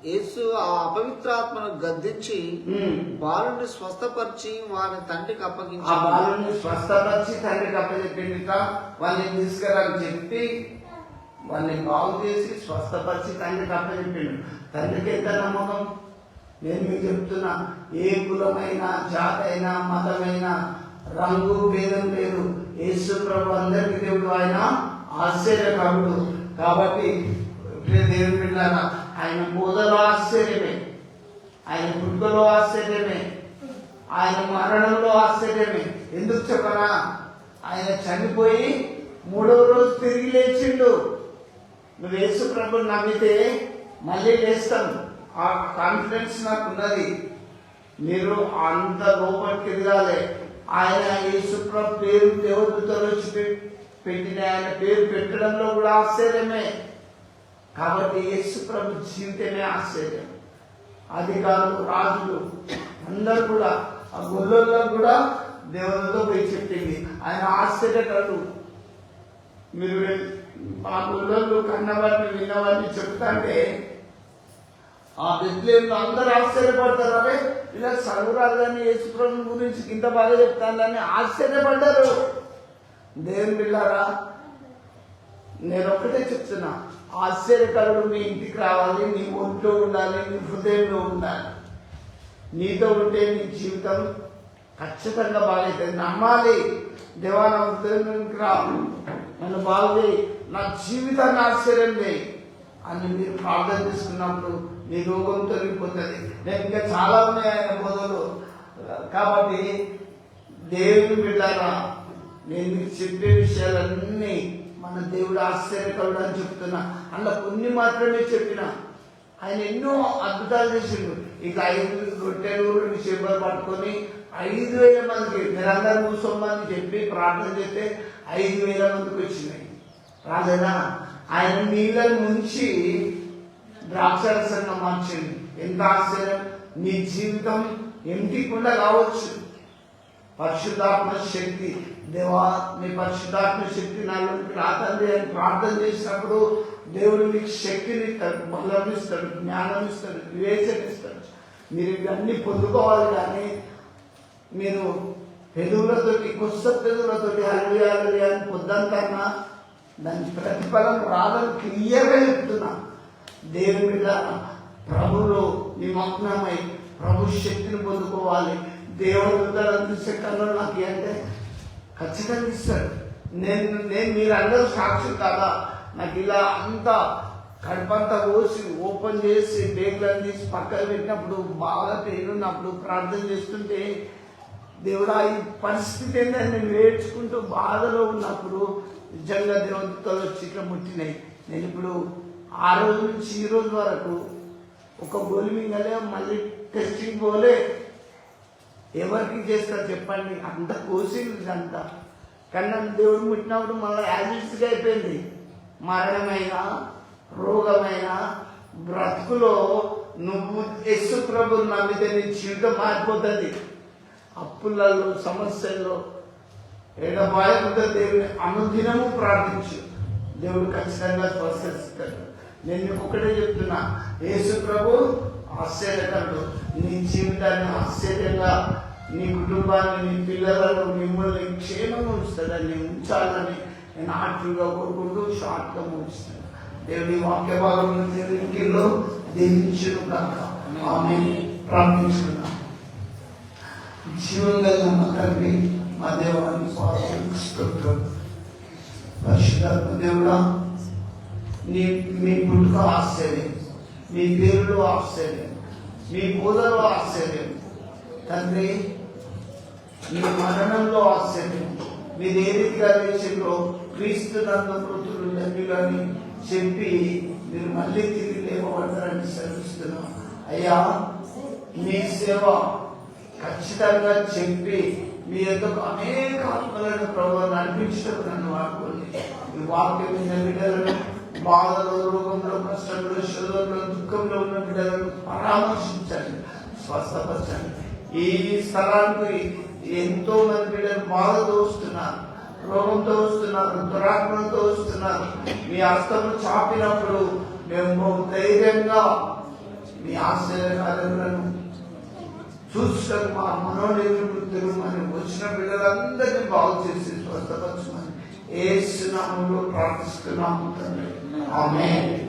యేసు ఆ అపవిత్రాత్మను గద్దించి బాలుని స్వస్థపరిచి వాని తండ్రికి అప్పగించి, ఆ బాలుని స్వస్థపరిచి తండ్రికి అప్పచెప్పింది. వాళ్ళని తీసుకురాని చెప్పి వాళ్ళని బాగు చేసి స్వస్థపరిచి తండ్రికి అప్పచెప్పిండు. తండ్రికి ఎంత నమ్మకం? నేను మీకు చెప్తున్నా, ఏ కులమైనా జాతైనా మతమైనా రంగు భేదం లేదు. యేసు ప్రభు అందరికీ దేవుడు, ఆయన ఆశ్చర్యకరుడు. కాబట్టి దేవుని బిడ్డలారా, ఆయన బోధలో ఆశ్చర్యమే, ఆయన పుట్టుకలో ఆశ్చర్యమే, ఆయన మరణంలో ఆశ్చర్యమే. ఎందుకు చెప్పనా? ఆయన చనిపోయి 3వ రోజు తిరిగి లేచిండు. నువ్వు యేసు ప్రభుని నమ్మితే మళ్ళీ లేస్తాను, ఆ కాన్ఫిడెన్స్ నాకు ఉన్నది. మీరు అంత లోపలికి తిరగాలి. ఆయన యేసు ప్రభు పేరు దేవదూతలు వచ్చి పెట్టిన ఆయన పేరు పెట్టడంలో కూడా ఆశ్చర్యమే. కాబట్టి యేసు ప్రభు జీవితమే ఆశ్చర్యం. అధికారులు, రాజులు అందరూ కూడా ఆ గొల్లల్లో కూడా దేవునితో పోయి చెప్పింది. ఆయన ఆశ్చర్యకరుడు. మీరు ఆ గొల్లలు కన్నవాడిని విన్నవాడిని చెప్తాంటే ఆ బెత్లెహేములో అందరూ ఆశ్చర్యపడతారు. అరే ఇలా చదువురాలని యేసుప్రభు గురించి ఇంత బాగా చెప్తానని ఆశ్చర్యపడ్డారు. దేవుని బిడ్డలారా, నేను ఒక్కటే చెప్తున్నా, ఆశ్చర్యకరుడు మీ ఇంటికి రావాలి, నీ ఒంట్లో ఉండాలి, నీ హృదయంలో ఉండాలి. నీతో ఉంటే నీ జీవితం ఖచ్చితంగా బాగైతుంది. నమ్మాలి. దేవా, నా హృదయంలోకి రా, నన్ను బాగు, నా జీవితాన్ని ఆశ్చర్యం చేయి అని మీరు ప్రార్థన చేసుకున్నప్పుడు నీ రోగం తొలగిపోతుంది. నేను ఇంకా చాలా ఉన్నాయి ఆయన బోధలు. కాబట్టి దేవుని బిడ్డలారా, నేను మీకు చెప్పే విషయాలన్నీ మన దేవుడు ఆశ్చర్యకరుడు అని చెప్తున్నా. అందులో కొన్ని మాత్రమే చెప్పిన. ఆయన ఎన్నో అద్భుతాలు చేసిండు. ఇక 5 రొట్టెలు చేపలు పట్టుకొని 5,000 మందికి, మీరందరూ కూర్చోమని చెప్పి ప్రార్థన చేస్తే 5,000 మందికి వచ్చినాయి. రాలేదా? ఆయన నీళ్ళని ముంచి ద్రాక్షరసంగా మార్చండి. ఎంత ఆశ్చర్యం! నీ జీవితం ఎంటికుండా కావచ్చు. పరిశుద్ధాత్మ శక్తి, దేవా నీ పరిశుద్ధాత్మ శక్తి నాలోకి రాతండి అని ప్రార్థన చేసినప్పుడు దేవుడు మీకు శక్తిని ఇస్తాడు, బలం ఇస్తాడు, జ్ఞానం ఇస్తాడు, వివేచన ఇస్తాడు. మీరు ఇవన్నీ పొందుకోవాలి. కానీ మీరు పెదవులతోటి, కొత్త పెదవులతోటి హల్లెలూయా అని పొద్దంతన్నా దాని ప్రతిఫలం రాదని క్లియర్గా చెప్తున్నా. దేవుని మీద ప్రభులో నిమగ్నమై ప్రభు శక్తిని పొందుకోవాలి. దేవుడు అందిస్తే కన్నా నాకు అంటే ఖచ్చితంగా ఇస్తాడు. నేను మీరందరూ సాక్షి కాదా? నాకు ఇలా అంతా కడుపంతా కోసి ఓపెన్ చేసి బేగులను తీసి పక్కన పెట్టినప్పుడు, బాగా పేరున్నప్పుడు ప్రార్థన చేస్తుంటే దేవుడా ఈ పరిస్థితి ఏంటని నేను నేర్చుకుంటూ బాధలో ఉన్నప్పుడు నిజంగా దేవతలు వచ్చి ఇట్లా ముట్టినాయి. నేను ఇప్పుడు ఆ రోజు నుంచి ఈ రోజు వరకు ఒక గోలిమింగలే, మళ్ళీ టెస్టింగ్ పోలే. ఎవరికి చేస్తారు చెప్పండి? అంత కోసింది ఇదంతా. కానీ నన్ను దేవుడు ముట్టినప్పుడు మళ్ళీ యాజిడ్స్గా అయిపోయింది. మరణమైన, రోగమైన, బ్రతుకులో నువ్వు యేసు ప్రభువుని నమ్మితే నీ జీవితం మారిపోతుంది. అప్పులలో, సమస్యల్లో ఎడబాయకుండా దేవుని అనుదినము ప్రార్థించు, దేవుడు ఖచ్చితంగా స్వస్థిస్తాడు. నేను ఒకటే చెప్తున్నా, యేసు ప్రభు ఆశ్చర్యకరుడు. నీ జీవితాన్ని ఆశ్చర్యంగా, నీ కుటుంబాన్ని, నీ పిల్లలను, మిమ్మల్ని క్షేమంగా ఉంచుతాడని, ఉంచాలని నేను ఆర్టుగా కోరుకుంటూ షార్ట్గా ముగిస్తాను. దేవుని వాక్య భాగంలో దేవునిలో దీవించును కాక. ఆమేన్. ప్రార్థించుకున్నాం. జీవం కలిగిన మా తండ్రి, మా దేవాన్ని స్తోత్రం. పరిశుద్ధాత్మ దేవుడా, మీ పుట్టుక ఆశ్చర్యం, మీ పేరులో ఆశ్చర్యం, మీ బోధలో ఆశ్చర్యం తండ్రి, మీ మరణంలో ఆశ్చర్యం. మీరు ఏ రీతిగా లేచిందో క్రీస్తు నందు మృతులు ధన్యులని చెప్పి మీరు మళ్ళీ తిరిగి లేవబడతారని శ్రమిస్తున్నాం. అయ్యా, మీ సేవ ఖచ్చితంగా చెప్పి మీ ఎందుకు అనేక ఆత్మలను ప్రభావం నడిపించడం నన్ను వాడుకోండి. ఈ వాక్యం మీద బిడ్డలను బాధలో, రోగంలో, కష్టంలో, శోధంలో, దుఃఖంలో ఉన్న బిడ్డలను పరామర్శించండి, స్వస్థపరచండి. ఈ స్థలానికి ఎంతో మంది బిడ్డలు బాధతో వస్తున్నారు, రోగంతో వస్తున్నారు, దురాత్మలతో వస్తున్నారు. మీ హస్తము చాపినప్పుడు మేము ధైర్యంగా మీ ఆశ్చర్యకార్యములను చూసుకోండి. మా మనోనివృత్తులు మనం వచ్చిన బిడ్డలందరినీ బాగు చేసి స్వస్థపరచమని యేసు నామములో ప్రార్థిస్తున్నాము తండ్రి. ఆమేన్.